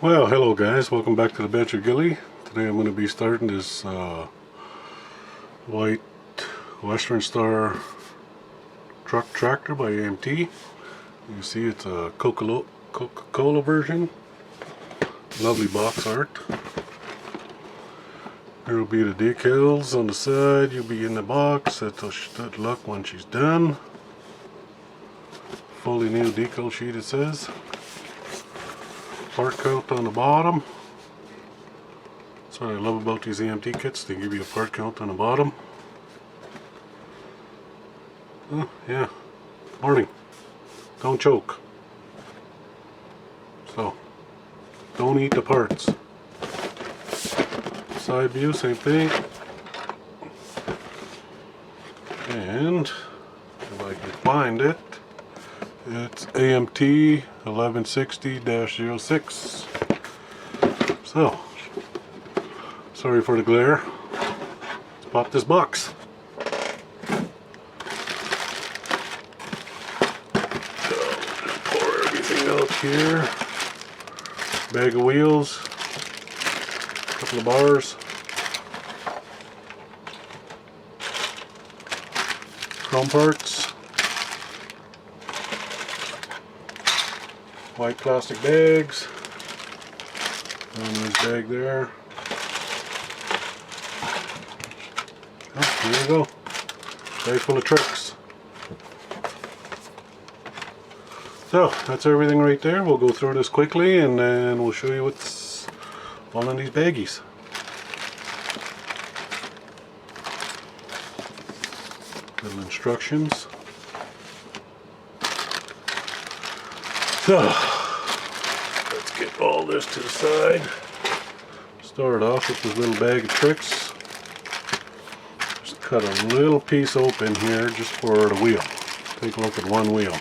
Well, hello guys, welcome back to the Badger Gilly. Today I'm going to be starting this white Western Star truck tractor by AMT. You see it's a Coca-Cola version. Lovely box art. There will be the decals on the side. You'll be in the box. That'll look when she's done. Fully new decal sheet it says. Part count on the bottom. That's what I love about these AMT kits. They give you a part count on the bottom. Oh, yeah. Warning. Don't choke. So, don't eat the parts. Side view, same thing. And, if I can find it, it's AMT 1160-06. So, sorry for the glare. Let's pop this box. So, pour everything out here. Bag of wheels. Couple of bars. Chrome parts. White plastic bags. And this bag there. Oh, here we go. Bag full of tricks. So, that's everything right there. We'll go through this quickly and then we'll show you what's all in these baggies. Little instructions. So, let's get all this to the side. Start off with this little bag of tricks. Just cut a little piece open here just for the wheel. Take a look at one wheel.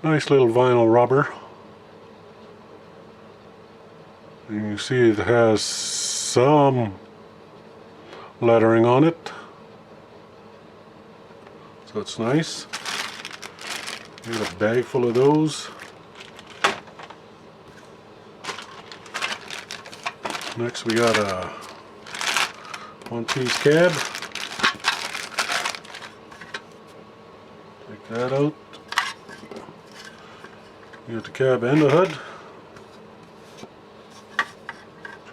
Nice little vinyl rubber. And you see it has some lettering on it. So it's nice. We got a bag full of those. Next we got a one-piece cab. Take that out. You got the cab and the hood.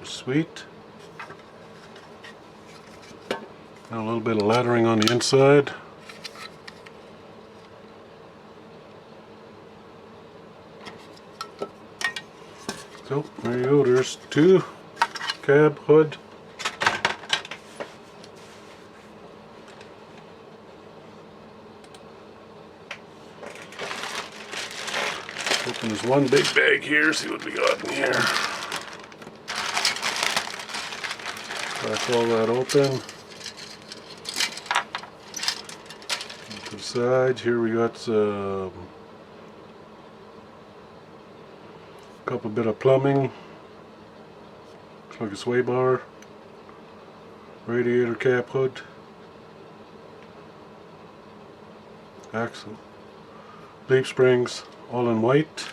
Which is sweet. Got a little bit of lettering on the inside. So there you go, there's two, cab, hood. Open this one big bag here, see what we got in here. Crack all that open. To the side, here we got some couple bit of plumbing. Looks like a sway bar. Radiator cap hood. Axle. Leaf springs, all in white.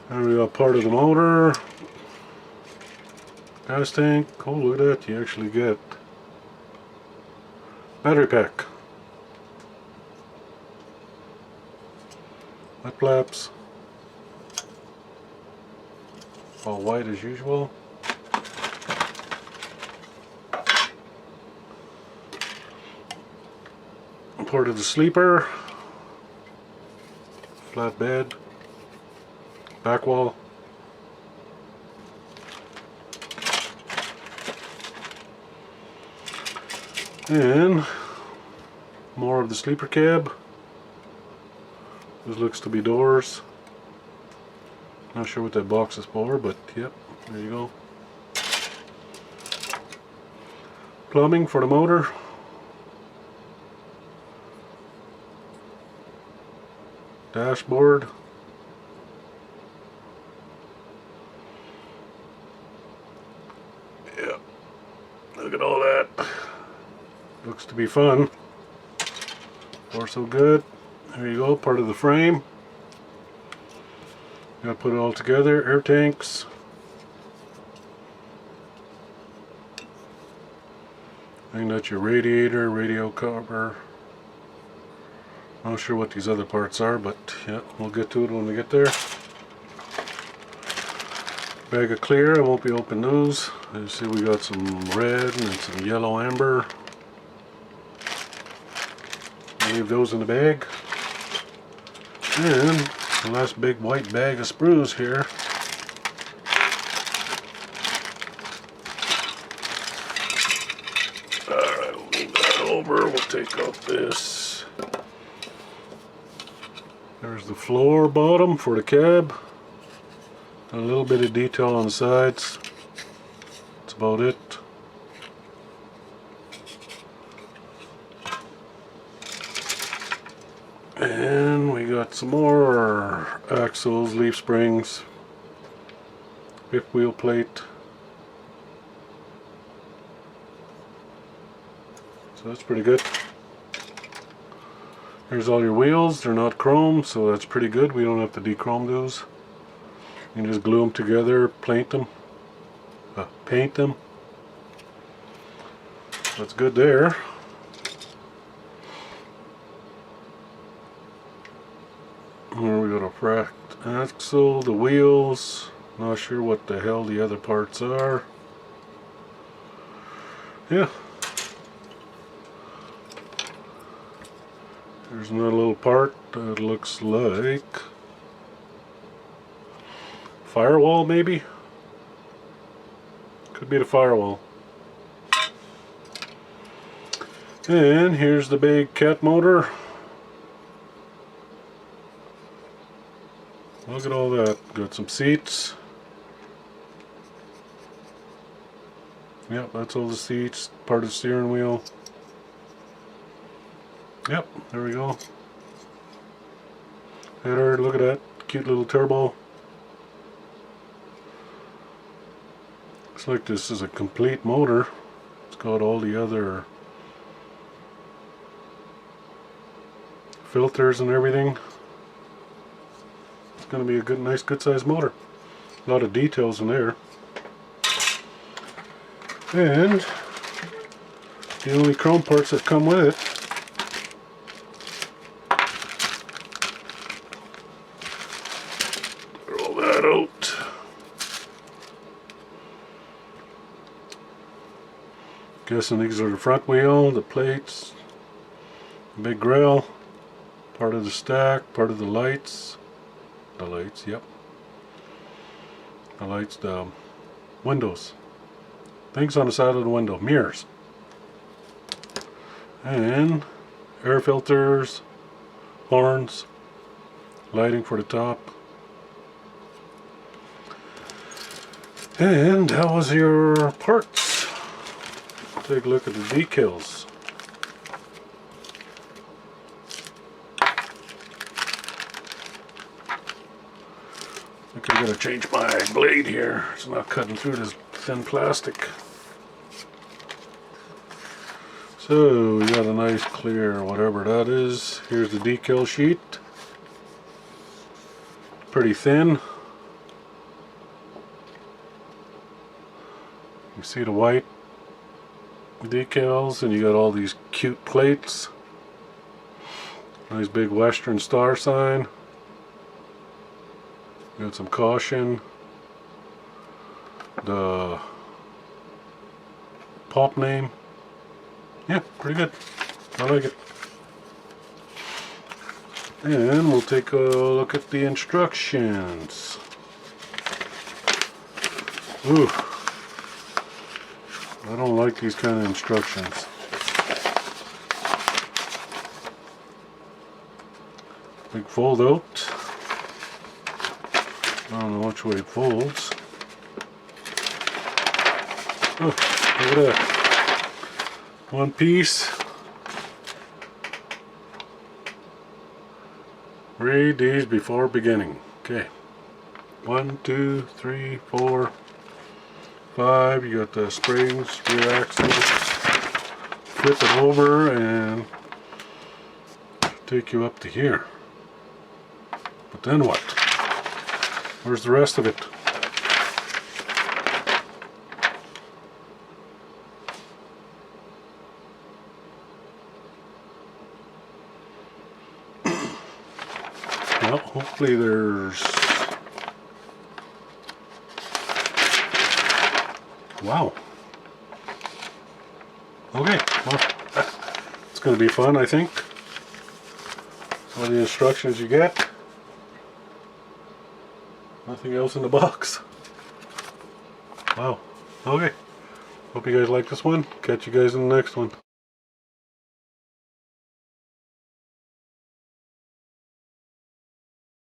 And we got part of the motor. Gas tank. Oh, look at that, you actually get battery pack. Wet flaps. All white as usual. Part of the sleeper. Flat bed. Back wall. And more of the sleeper cab. This looks to be doors. Not sure what that box is for, but yep, there you go. Plumbing for the motor. Dashboard. Yep, Look at all that. Looks to be fun. Far so good. There you go, part of the frame. Gotta put it all together. Air tanks. I think that's your radiator, radio cover. Not sure what these other parts are, but yeah, we'll get to it when we get there. Bag of clear, I won't be opening those. You see we got some red and some yellow amber. Leave those in the bag. And the last big white bag of sprues here. Alright, we'll move that over. We'll take out this. There's the floor bottom for the cab. A little bit of detail on the sides. That's about it. And we got some more axles, leaf springs, fifth wheel plate. So that's pretty good. Here's all your wheels. They're not chrome, so that's pretty good. We don't have to de-chrome those. You can just glue them together, paint them. That's good there. Here we got a fract axle, the wheels. Not sure what the hell the other parts are. Yeah. There's another little part that looks like firewall, maybe? Could be the firewall. And here's the big cat motor. Look at all that. Got some seats. Yep, that's all the seats. Part of the steering wheel. Yep, there we go. Header, look at that. Cute little turbo. Looks like this is a complete motor. It's got all the other filters and everything. It's going to be a nice good sized motor. A lot of details in there. And the only chrome parts that come with it roll that out. Guessing these are the front wheel, the plates, the big grill, part of the stack, part of the lights. The lights, yep. The lights, the windows. Things on the side of the window, mirrors. And air filters, horns, lighting for the top. And that was your parts. Take a look at the decals. I think I gotta change my blade here. It's not cutting through this thin plastic. So we got a nice clear whatever that is. Here's the decal sheet. Pretty thin. You see the white decals, and you got all these cute plates. Nice big Western Star sign. Got some caution. The pop name. Yeah, pretty good. I like it. And we'll take a look at the instructions. Ooh. I don't like these kind of instructions. Big fold out. I don't know which way it folds. Oh, look at that. One piece. Read these before beginning. Okay. 1, 2, 3, 4, 5, you got the springs, rear axle, flip it over and take you up to here. But then what? Where's the rest of it? Well, hopefully there's... Wow. Okay, well, it's going to be fun, I think. All the instructions you get. Nothing else in the box. Wow. Okay. Hope you guys like this one. Catch you guys in the next one.